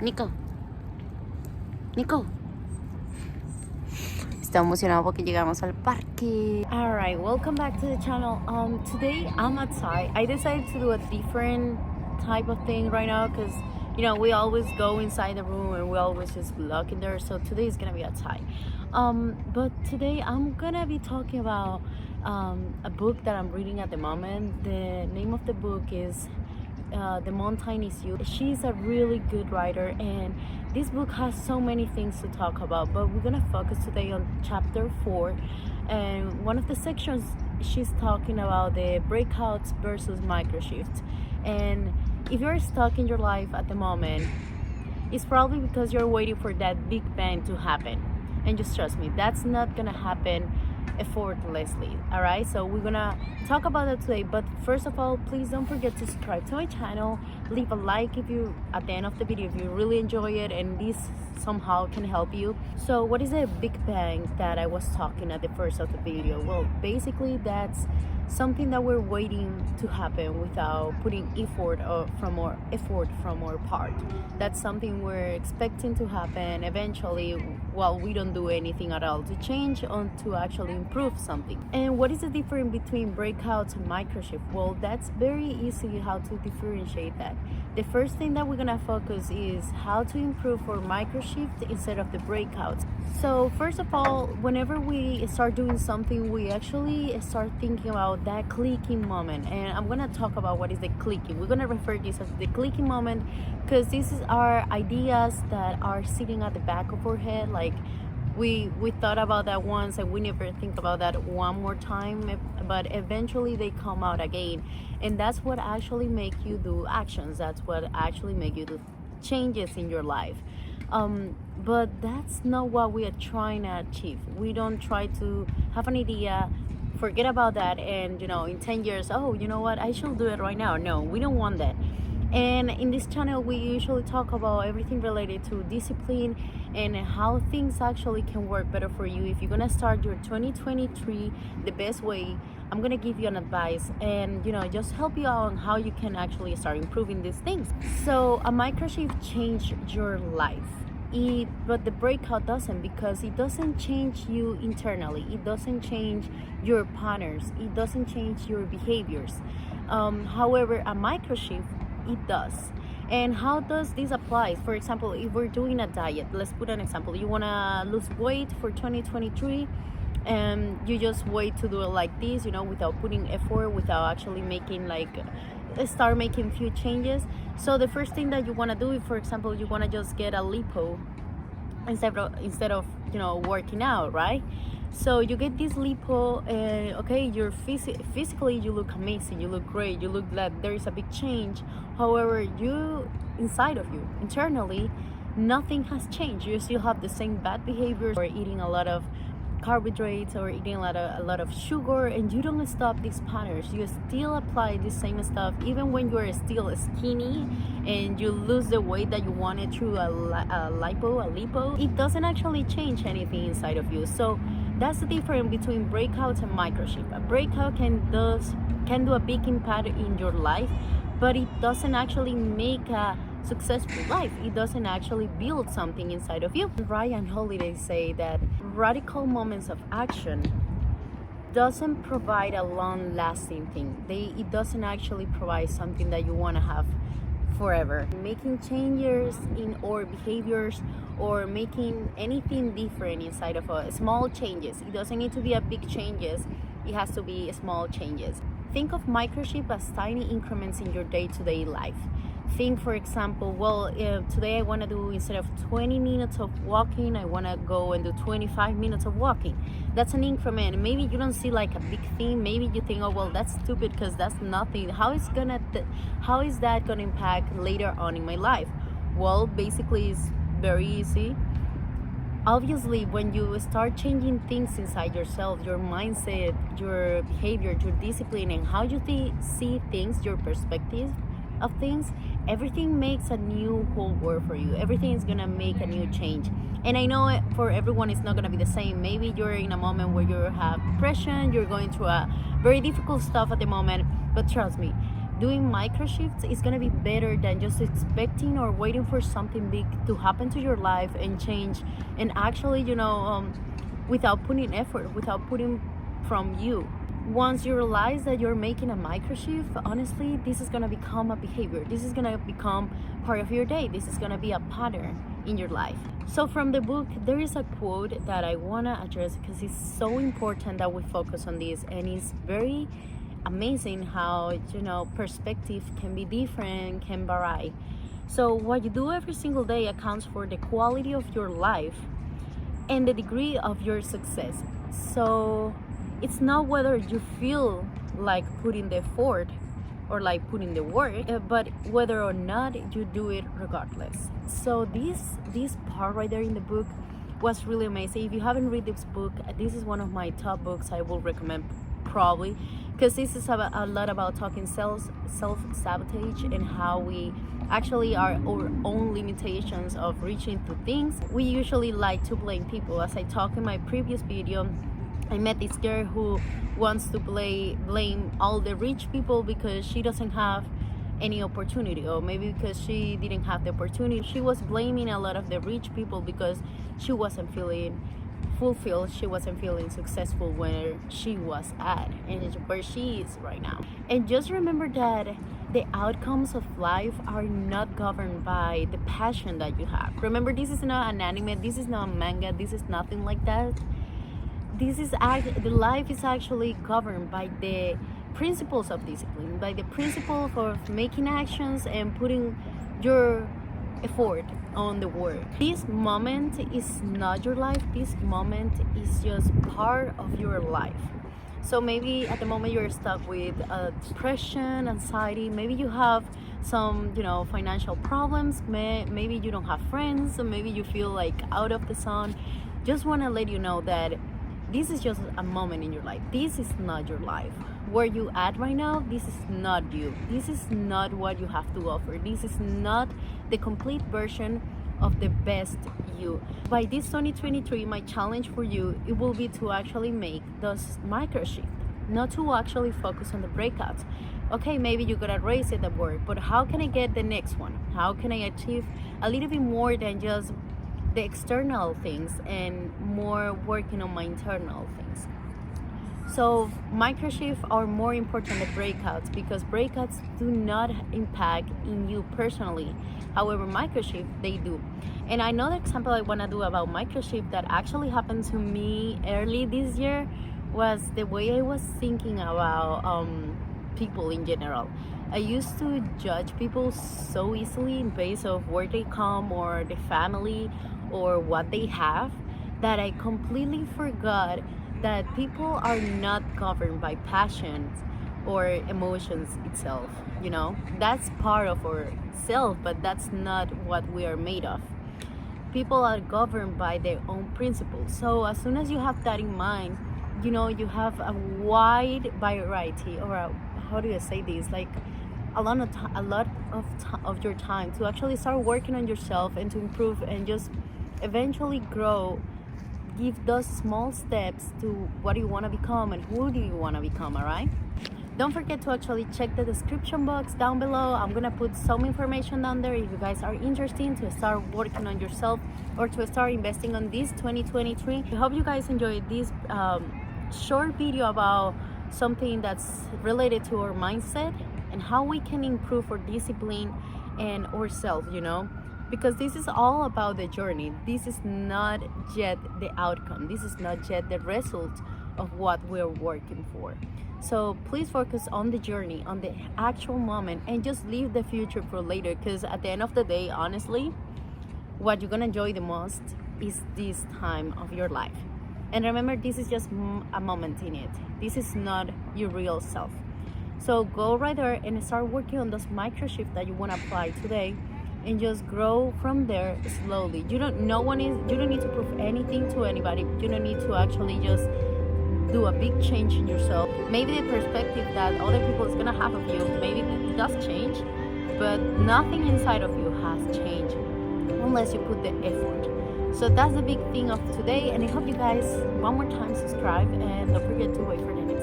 Nico. Nico. Está emocionado porque llegamos al parque. Alright, welcome back to the channel. Today I'm outside. I decided to do a different type of thing right now because you know we always go inside the room and we always just lock in there. So today is gonna be outside. But today I'm gonna be talking about a book that I'm reading at the moment. The name of the book is The Mountain Is You. She's a really good writer, and this book has so many things to talk about, but we're gonna focus today on chapter 4. And one of the sections, she's talking about the breakouts versus microshifts. And if you're stuck in your life at the moment, it's probably because you're waiting for that big bang to happen. And just trust me, that's not gonna happen effortlessly. All right, so we're gonna talk about that today, but first of all, please don't forget to subscribe to my channel, leave a like if you at the end of the video if you really enjoy it and this somehow can help you. So what is a big bang that I was talking at the first of the video? Well, basically that's something that we're waiting to happen without putting effort from our part. That's something we're expecting to happen eventually while we don't do anything at all to change or to actually improve something. And what is the difference between breakouts and microshift? Well, that's very easy how to differentiate that. The first thing that we're gonna focus is how to improve for microshift instead of the breakouts. So first of all, whenever we start doing something, we actually start thinking about that clicking moment, and I'm gonna talk about what is the clicking. We're gonna refer to this as the clicking moment because these are ideas that are sitting at the back of our head, like we thought about that once and we never think about that one more time, but eventually they come out again, and that's what actually make you do actions. That's what actually make you do changes in your life. But that's not what we are trying to achieve. We don't try to have an idea, forget about that, and you know, in 10 years, oh, you know what, I should do it right now. No, we don't want that. And in this channel we usually talk about everything related to discipline and how things actually can work better for you. If you're gonna start your 2023 the best way, I'm gonna give you an advice and you know, just help you out on how you can actually start improving these things. So a microshift changed your life, but the breakout doesn't, because it doesn't change you internally. It doesn't change your patterns. It doesn't change your behaviors. However, a microshift, it does. And how does this apply? For example, if we're doing a diet, let's put an example. You want to lose weight for 2023 and you just wait to do it like this, you know, without putting effort, without actually making start making few changes. So the first thing that you want to do, if for example you want to just get a lipo instead of you know, working out, right? So you get this lipo and okay, you're physically you look amazing, you look great, you look like there is a big change. However, you inside of you, internally, nothing has changed. You still have the same bad behaviors, or eating a lot of carbohydrates or eating a lot of sugar, and you don't stop these patterns. You still apply the same stuff even when you're still skinny and you lose the weight that you wanted through a lipo. It doesn't actually change anything inside of you. So that's the difference between breakouts and microshift. A breakout can do a big impact in your life, but it doesn't actually make a successful life. It doesn't actually build something inside of you. Ryan Holiday say that radical moments of action doesn't provide a long-lasting thing. It doesn't actually provide something that you want to have forever. Making changes in our behaviors or making anything different inside of us, small changes. It doesn't need to be a big changes. It has to be small changes. Think of microshift as tiny increments in your day-to-day life. Think, for example, well, today I want to do, instead of 20 minutes of walking, I want to go and do 25 minutes of walking. That's an increment. Maybe you don't see like a big thing. Maybe you think, oh well, that's stupid because that's nothing. How is that gonna impact later on in my life? Well, basically it's very easy. Obviously, when you start changing things inside yourself, your mindset, your behavior, your discipline, and how you see things, your perspective of things, everything makes a new whole world for you. Everything is gonna make a new change. And I know for everyone it's not gonna be the same. Maybe you're in a moment where you have depression, you're going through a very difficult stuff at the moment, but trust me, doing microshifts is gonna be better than just expecting or waiting for something big to happen to your life and change, and actually, without putting effort, without putting from you. Once you realize that you're making a microshift, honestly, this is gonna become a behavior. This is gonna become part of your day. This is gonna be a pattern in your life. So from the book, there is a quote that I wanna address because it's so important that we focus on this, and it's very amazing how perspective can be different, can vary. So what you do every single day accounts for the quality of your life and the degree of your success. So it's not whether you feel like putting the effort or like putting the work, but whether or not you do it regardless. So this part right there in the book was really amazing. If you haven't read this book, this is one of my top books I will recommend, probably, because this is a lot about talking self-sabotage and how we actually are our own limitations of reaching to things. We usually like to blame people. As I talked in my previous video, I met this girl who wants to blame all the rich people because she doesn't have any opportunity, or maybe because she didn't have the opportunity. She was blaming a lot of the rich people because she wasn't feeling fulfilled, she wasn't feeling successful where she was at and where she is right now. And just remember that the outcomes of life are not governed by the passion that you have. Remember, this is not an anime, this is not a manga, this is nothing like that. The life is actually governed by the principles of discipline, by the principle of making actions and putting your effort on the work. This moment is not your life. This moment is just part of your life. So maybe at the moment you're stuck with depression, anxiety, maybe you have some financial problems, maybe you don't have friends, or maybe you feel like out of the sun. Just want to let you know that this is just a moment in your life. This is not your life. Where you at right now, this is not you. This is not what you have to offer. This is not the complete version of the best you. By this 2023, my challenge for you, it will be to actually make those microshifts, not to actually focus on the breakouts. Okay, maybe you got a raise at work, but how can I get the next one? How can I achieve a little bit more than just the external things and more working on my internal things? So microshifts are more important than breakouts because breakouts do not impact in you personally. However, microshifts, they do. And another example I want to do about microshifts that actually happened to me early this year was the way I was thinking about people in general. I used to judge people so easily based of where they come or the family or what they have, that I completely forgot that people are not governed by passions or emotions itself. That's part of our self, but that's not what we are made of. People are governed by their own principles. So as soon as you have that in mind, you have a wide variety, or how do you say this, like a lot of your time to actually start working on yourself and to improve and just eventually grow. Give those small steps to what you want to become and who do you want to become. All right, don't forget to actually check the description box down below. I'm gonna put some information down there if you guys are interested to start working on yourself or to start investing on this 2023. I hope you guys enjoyed this short video about something that's related to our mindset and how we can improve our discipline and ourselves, because this is all about the journey. This is not yet the outcome. This is not yet the result of what we're working for. So please focus on the journey, on the actual moment, and just leave the future for later, because at the end of the day, honestly, what you're gonna enjoy the most is this time of your life. And remember, this is just a moment in it. This is not your real self. So go right there and start working on those microshifts that you want to apply today, and just grow from there slowly. You don't need to prove anything to anybody. You don't need to actually just do a big change in yourself. Maybe the perspective that other people is gonna have of you, maybe it does change, but nothing inside of you has changed unless you put the effort. So that's the big thing of today, and I hope you guys one more time subscribe, and don't forget to wait for the next